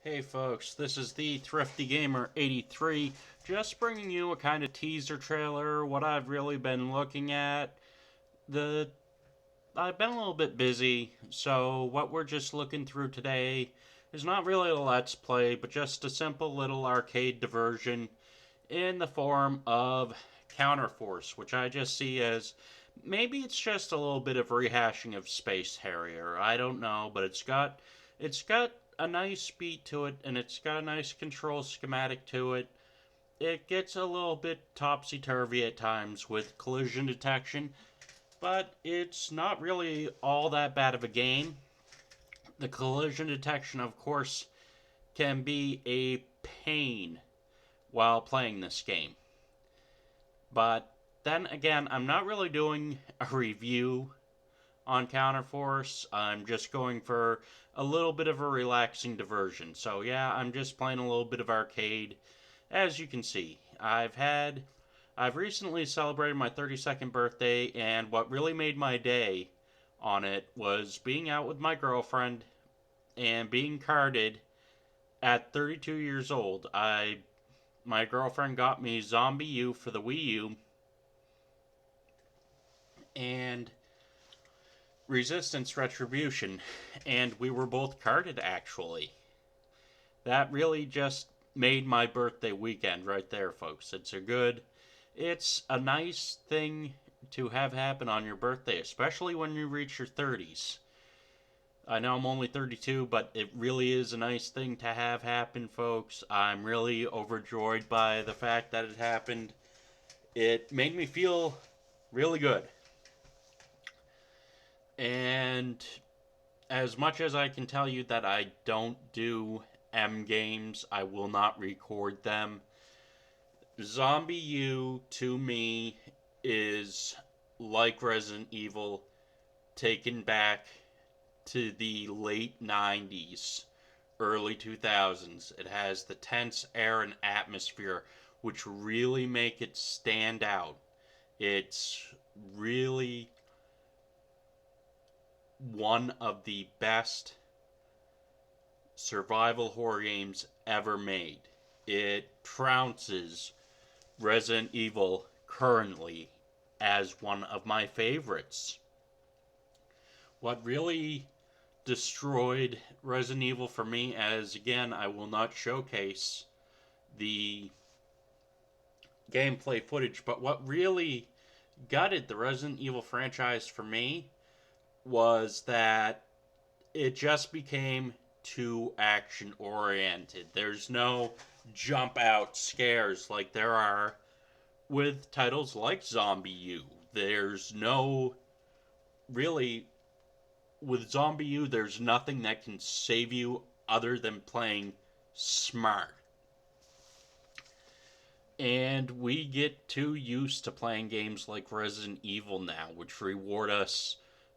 Hey folks, this is the Thrifty Gamer 83, just bringing you a kind of teaser trailer, what I've really been looking at. The I've been a little bit busy, so what we're just looking through today is not really a let's play, but just a simple little arcade diversion in the form of Counterforce, which I just see as maybe it's just a little bit of rehashing of Space Harrier. I don't know, but it's got a nice beat to it, and it's got a nice control schematic to it. It gets a little bit topsy turvy at times with collision detection, but it's not really all that bad of a game. The collision detection, of course, can be a pain while playing this game. But then again, I'm not really doing a review on Counterforce. I'm just going for a little bit of a relaxing diversion. So yeah, I'm just playing a little bit of arcade. As you can see, I've recently celebrated my 32nd birthday, and what really made my day on it was being out with my girlfriend and being carded at 32 years old. My girlfriend got me Zombi U for the Wii U, and Resistance Retribution, and we were both carded actually. That really just made my birthday weekend right there, folks. It's a nice thing to have happen on your birthday, especially when you reach your 30s. I know I'm only 32, but it really is a nice thing to have happen, folks. I'm really overjoyed by the fact that it happened. It made me feel really good. And as much as I can tell you that I don't do M games, I will not record them. Zombi U to me is like Resident Evil taken back to the late 90s, early 2000s. It has the tense air and atmosphere which really make it stand out. It's really one of the best survival horror games ever made. It trounces Resident Evil currently as one of my favorites. What really destroyed Resident Evil for me, as again, I will not showcase the gameplay footage, but what really gutted the Resident Evil franchise for me was that it just became too action oriented. There's no jump out scares like there are with titles like Zombi U. There's no really with Zombi U, there's nothing that can save you other than playing smart. And we get too used to playing games like Resident Evil now, which reward us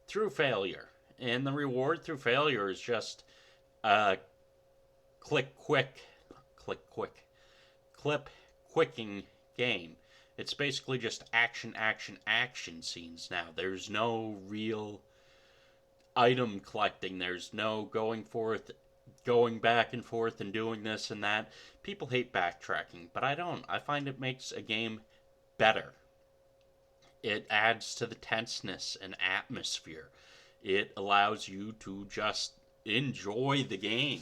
through failure. And the reward through failure is just a click quick, click quick, clip quicking game. It's basically just action, action, action scenes now. There's no real item collecting. There's no going back and forth and doing this and that. People hate backtracking, but I don't. I find it makes a game better. It adds to the tenseness and atmosphere. It allows you to just enjoy the game.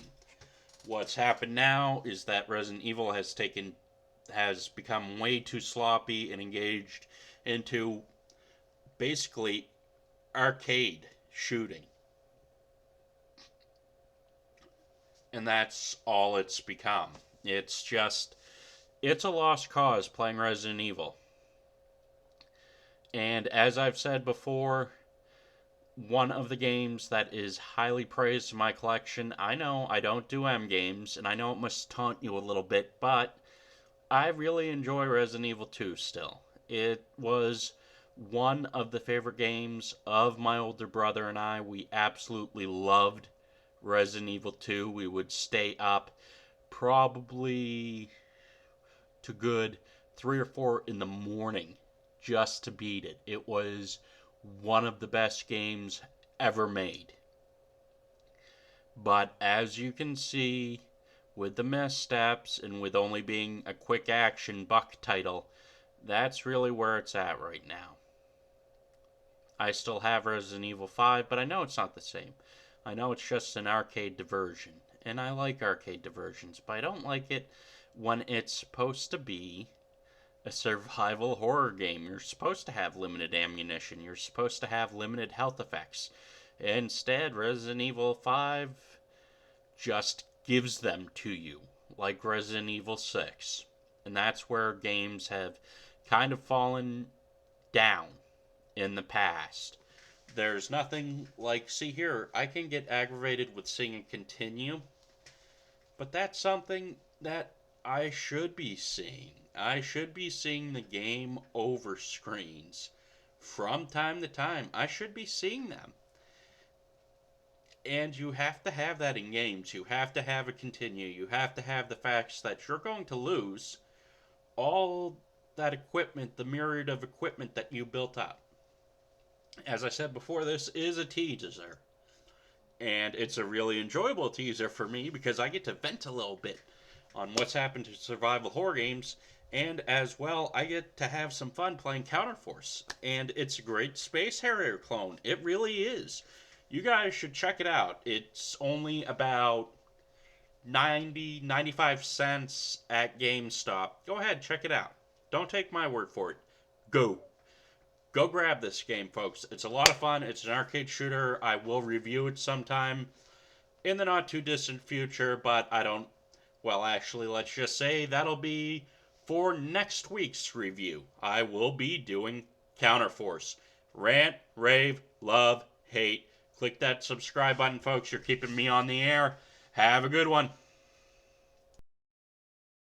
What's happened now is that Resident Evil has become way too sloppy and engaged into basically arcade shooting. And that's all it's become. It's a lost cause playing Resident Evil. And as I've said before, one of the games that is highly praised in my collection, I know I don't do M games, and I know it must taunt you a little bit, but I really enjoy Resident Evil 2 still. It was one of the favorite games of my older brother and I. We absolutely loved Resident Evil 2. We would stay up probably to good 3 or 4 in the morning just to beat it. It was one of the best games ever made. But as you can see, with the missteps and with only being a quick action buck title, that's really where it's at right now. I still have Resident Evil 5, but I know it's not the same. I know it's just an arcade diversion, and I like arcade diversions, but I don't like it when it's supposed to be a survival horror game. You're supposed to have limited ammunition, you're supposed to have limited health effects. Instead, Resident Evil 5 just gives them to you, like Resident Evil 6. And that's where games have kind of fallen down in the past. There's nothing like, see here, I can get aggravated with seeing it continue, but that's something that I should be seeing. I should be seeing the game over screens. From time to time, I should be seeing them. And you have to have that in games. You have to have it continue. You have to have the facts that you're going to lose all that equipment, the myriad of equipment that you built up. As I said before, this is a teaser. And it's a really enjoyable teaser for me because I get to vent a little bit on what's happened to survival horror games. And as well, I get to have some fun playing Counterforce. And it's a great Space Harrier clone. It really is. You guys should check it out. It's only about 95 cents at GameStop. Go ahead, check it out. Don't take my word for it. Go. Go grab this game, folks. It's a lot of fun. It's an arcade shooter. I will review it sometime in the not too distant future, but I don't... Well, actually, let's just say that'll be for next week's review. I will be doing Counterforce. Rant, rave, love, hate. Click that subscribe button, folks. You're keeping me on the air. Have a good one.